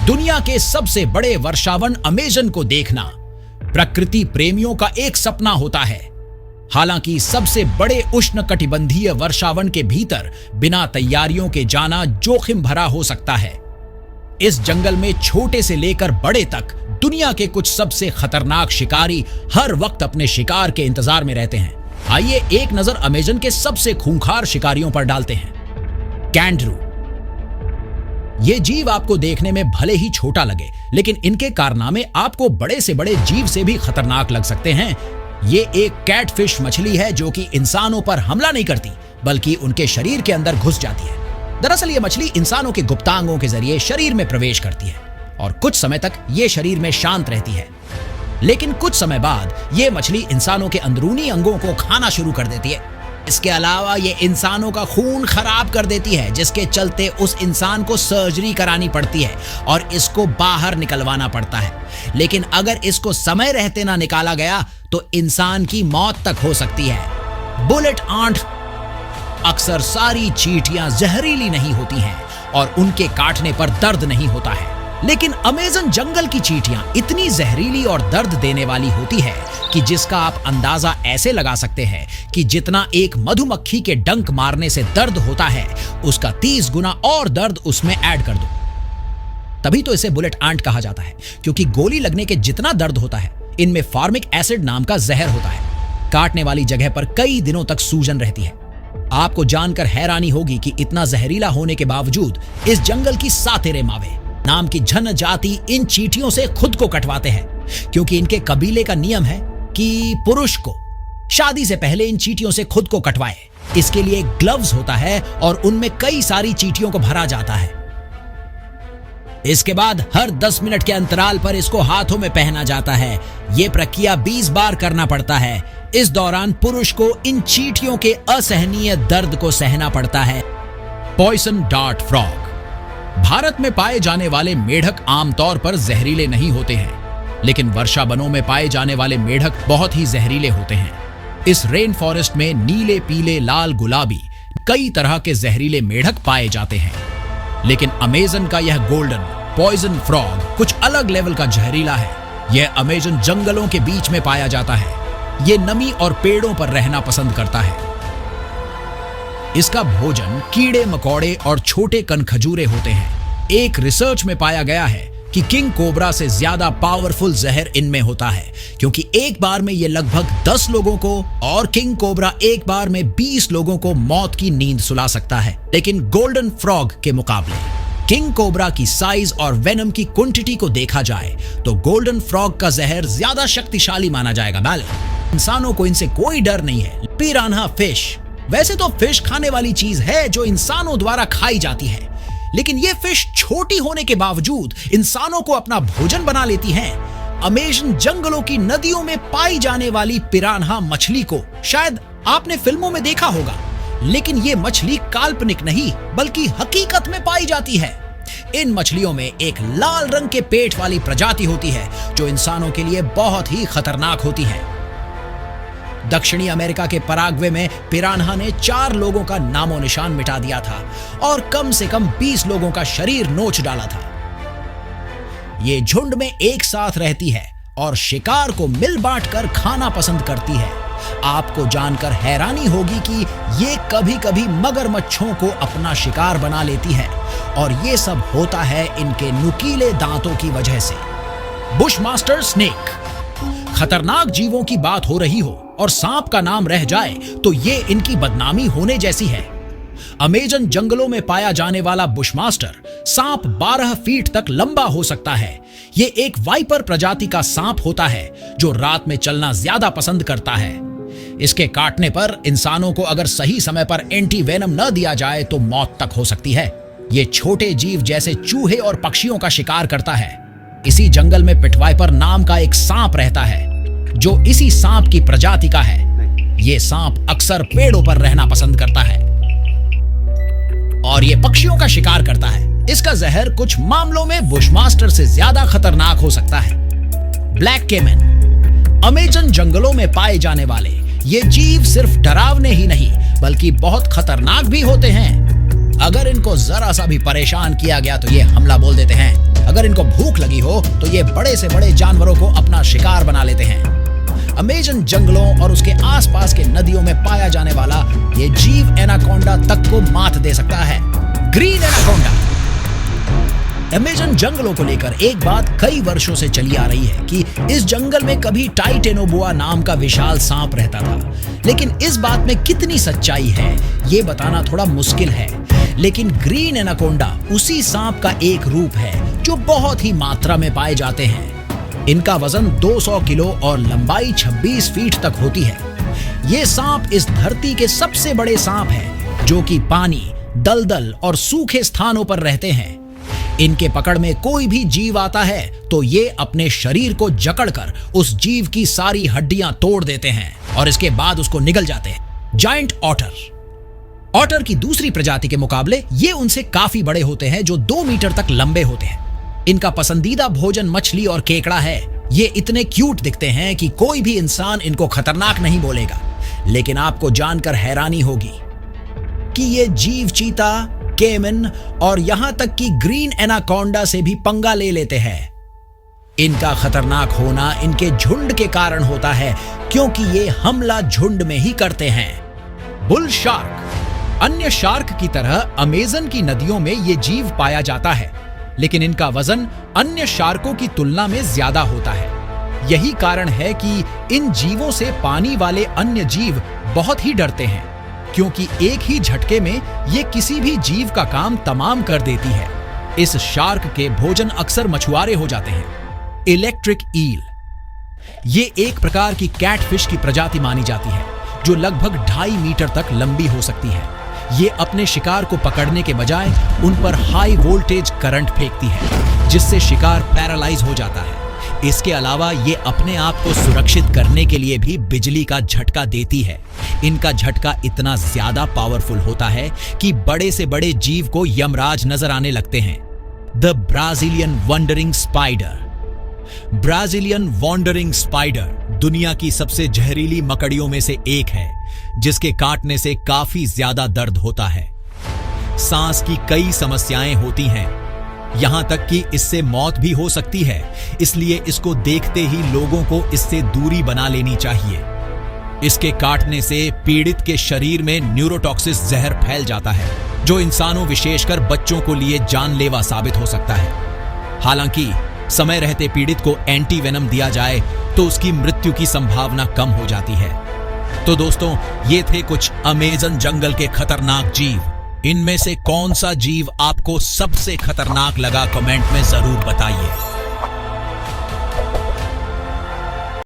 दुनिया के सबसे बड़े वर्षावन अमेजन को देखना प्रकृति प्रेमियों का एक सपना होता है। हालांकि सबसे बड़े उष्णकटिबंधीय वर्षावन के भीतर बिना तैयारियों के जाना जोखिम भरा हो सकता है। इस जंगल में छोटे से लेकर बड़े तक दुनिया के कुछ सबसे खतरनाक शिकारी हर वक्त अपने शिकार के इंतजार में रहते हैं। आइए एक नजर अमेजन के सबसे खूंखार शिकारियों पर डालते हैं। कैंगरू। ये जीव आपको देखने में भले ही छोटा लगे, लेकिन इनके कारनामे आपको बड़े से बड़े जीव से भी खतरनाक लग सकते हैं। ये एक कैटफिश मछली है जो कि इंसानों पर हमला नहीं करती, बल्कि उनके शरीर के अंदर घुस जाती है। दरअसल ये मछली इंसानों के गुप्तांगों के जरिए शरीर में प्रवेश करती है और कुछ समय तक ये शरीर में शांत रहती है, लेकिन कुछ समय बाद ये मछली इंसानों के अंदरूनी अंगों को खाना शुरू कर देती है। इसके अलावा ये इंसानों का खून खराब कर देती है, जिसके चलते उस इंसान को सर्जरी करानी पड़ती है और इसको बाहर निकलवाना पड़ता है। लेकिन अगर इसको समय रहते ना निकाला गया तो इंसान की मौत तक हो सकती है। Bullet ant. अक्सर सारी चींटियां जहरीली नहीं होती हैं और उनके काटने पर दर्द नहीं होता है, लेकिन अमेजन जंगल की चींटियां इतनी जहरीली और दर्द देने वाली होती है कि जिसका आप अंदाजा ऐसे लगा सकते हैं कि जितना एक मधुमक्खी के डंक मारने से दर्द होता है, उसका 30 गुना और दर्द उसमें ऐड कर दो। तभी तो इसे बुलेट आंट कहा जाता है, क्योंकि गोली लगने के जितना दर्द होता है, इनमें फॉर्मिक एसिड नाम का जहर होता है। काटने वाली जगह पर कई दिनों तक सूजन रहती है। आपको जानकर हैरानी होगी कि इतना जहरीला होने के बावजूद इस जंगल की सातेरे मावे नाम की जनजाति इन चींटियों से खुद को कटवाते हैं, क्योंकि इनके कबीले का नियम है कि पुरुष को शादी से पहले इन चींटियों से खुद को कटवाए। इसके लिए ग्लव्स होता है और उनमें कई सारी चींटियों को भरा जाता है। इसके बाद हर 10 मिनट के अंतराल पर इसको हाथों में पहना जाता है। यह प्रक्रिया 20 बार करना पड़ता है। इस दौरान पुरुष को इन चींटियों के असहनीय दर्द को सहना पड़ता है। Poison dart frog. भारत में पाए जाने वाले मेढक आमतौर पर जहरीले नहीं होते हैं, लेकिन वर्षा वनों में पाए जाने वाले मेढक बहुत ही जहरीले होते हैं। इस रेन फॉरेस्ट में नीले, पीले, लाल, गुलाबी कई तरह के जहरीले मेढक पाए जाते हैं, लेकिन अमेजन का यह गोल्डन पॉइजन फ्रॉग कुछ अलग लेवल का जहरीला है। यह अमेजन जंगलों के बीच में पाया जाता है। यह नमी और पेड़ों पर रहना पसंद करता है। इसका भोजन कीड़े मकोड़े और छोटे कनखजूरे होते हैं। एक रिसर्च में पाया गया है कि किंग कोबरा से ज्यादा पावरफुल जहर इनमें होता है, क्योंकि एक बार में ये लगभग 10 लोगों को और किंग कोबरा एक बार में 20 लोगों को मौत की नींद सुला सकता है। लेकिन गोल्डन फ्रॉग के मुकाबले किंग कोबरा की साइज और वेनम की क्वांटिटी को देखा जाए तो गोल्डन फ्रॉग का जहर ज्यादा शक्तिशाली माना जाएगा। इंसानों को इनसे कोई डर नहीं है। Piranha fish. वैसे तो फिश खाने वाली चीज है जो इंसानों द्वारा खाई जाती है, लेकिन ये फिश छोटी होने के बावजूद इंसानों को अपना भोजन बना लेती हैं। अमेजन जंगलों की नदियों में पाई जाने वाली पिरान्हा मछली को शायद आपने फिल्मों में देखा होगा, लेकिन ये मछली काल्पनिक नहीं बल्कि हकीकत में पाई जाती है। इन मछलियों में एक लाल रंग के पेट वाली प्रजाति होती है जो इंसानों के लिए बहुत ही खतरनाक होती है। दक्षिणी अमेरिका के पराग्वे में पिरान्हा ने 4 लोगों का नामो निशान मिटा दिया था और कम से कम 20 लोगों का शरीर नोच डाला था। ये झुंड में एक साथ रहती है और शिकार को मिल बांट कर खाना पसंद करती है। आपको जानकर हैरानी होगी कि ये कभी-कभी मगरमच्छों को अपना शिकार बना लेती है, और ये सब होता है इनके नुकीले दांतों की वजह से। Bushmaster snake. खतरनाक जीवों की बात हो रही हो और सांप का नाम रह जाए तो ये इनकी बदनामी होने जैसी है। अमेजन जंगलों में पाया जाने वाला बुशमास्टर सांप 12 फीट तक लंबा हो सकता है। ये एक वाइपर प्रजाति का सांप होता है जो रात में चलना ज्यादा पसंद करता है। इसके काटने पर इंसानों को अगर सही समय पर एंटी वेनम न दिया जाए तो मौत तक हो सकती है। ये छोटे जीव जैसे चूहे और पक्षियों का शिकार करता है। इसी जंगल में पिटवाइपर नाम का एक सांप रहता है जो इसी सांप की प्रजाति का है। ये सांप अक्सर पेड़ों पर रहना पसंद करता है और ये पक्षियों का शिकार करता है। इसका जहर कुछ मामलों में बुशमास्टर से ज्यादा खतरनाक हो सकता है। ब्लैक केमन। अमेजन जंगलों में पाए जाने वाले ये जीव सिर्फ डरावने ही नहीं बल्कि बहुत खतरनाक भी होते हैं। अगर इनको जरा सा भी परेशान किया गया तो ये हमला बोल देते हैं। अगर इनको भूख लगी हो तो ये बड़े से बड़े जानवरों को अपना शिकार बना लेते हैं। अमेजन जंगलों और उसके आसपास के नदियों में पाया जाने वाला ये जीव एनाकोंडा तक को मात दे सकता है। Green anaconda. अमेजन जंगलों को लेकर एक बात कई वर्षों से चली आ रही है कि इस जंगल में कभी टाइटेनोबोआ नाम का विशाल सांप रहता था, लेकिन इस बात में कितनी सच्चाई है ये बताना थोड़ा मुश्किल है। लेकिन ग्रीन एनाकोंडा उसी सांप का एक रूप है जो बहुत ही मात्रा में पाए जाते हैं। इनका वजन 200 किलो और लंबाई 26 फीट तक होती है। ये सांप इस धरती के सबसे बड़े सांप हैं जो कि पानी, दलदल और सूखे स्थानों पर रहते हैं। इनके पकड़ में कोई भी जीव आता है तो ये अपने शरीर को जकड़कर उस जीव की सारी हड्डियां तोड़ देते हैं और इसके बाद उसको निगल जाते हैं। Giant otter. ऑटर की दूसरी प्रजाति के मुकाबले ये उनसे काफी बड़े होते हैं, जो 2 मीटर तक लंबे होते हैं। इनका पसंदीदा भोजन मछली और केकड़ा है। ये इतने क्यूट दिखते हैं कि कोई भी इंसान इनको खतरनाक नहीं बोलेगा। लेकिन आपको जानकर हैरानी होगी कि ये जीव चीता, केमन और यहां तक कि ग्रीन एनाकोंडा से भी पंगा ले लेते हैं। इनका खतरनाक होना इनके झुंड के कारण होता है, क्योंकि ये हमला झुंड में ही करते हैं। Bull shark. अन्य शार्क की तरह अमेजन की नदियों में ये जीव पाया जाता है, लेकिन इनका वजन अन्य शार्कों की तुलना में ज्यादा होता है। यही कारण है कि इन जीवों से पानी वाले अन्य जीव बहुत ही डरते हैं, क्योंकि एक ही झटके में ये किसी भी जीव का काम तमाम कर देती है। इस शार्क के भोजन अक्सर मछुआरे हो जाते हैं। Electric eel. ये एक प्रकार की कैटफिश की प्रजाति मानी जाती है, जो लगभग 2.5 मीटर तक लंबी हो सकती है। ये अपने शिकार को पकड़ने के बजाय उन पर हाई वोल्टेज करंट फेंकती है, जिससे शिकार पैरालाइज हो जाता है। इसके अलावा ये अपने आप को सुरक्षित करने के लिए भी बिजली का झटका देती है। इनका झटका इतना ज्यादा पावरफुल होता है कि बड़े से बड़े जीव को यमराज नजर आने लगते हैं। The Brazilian wandering spider. Brazilian wandering spider दुनिया की सबसे जहरीली मकड़ियों में से एक है, जिसके काटने से काफी ज्यादा दर्द होता है। सांस की कई समस्याएं होती हैं, यहां तक कि इससे मौत भी हो सकती है। इसलिए इसको देखते ही लोगों को इससे दूरी बना लेनी चाहिए। इसके काटने से पीड़ित के शरीर में न्यूरोटॉक्सिस जहर फैल जाता है, जो इंसानों विशेषकर बच्चों को लिए जानलेवा साबित हो सकता है। हालांकि समय रहते पीड़ित को एंटी वेनम दिया जाए तो उसकी मृत्यु की संभावना कम हो जाती है। तो दोस्तों, ये थे कुछ अमेजन जंगल के खतरनाक जीव। इनमें से कौन सा जीव आपको सबसे खतरनाक लगा, कमेंट में जरूर बताइए।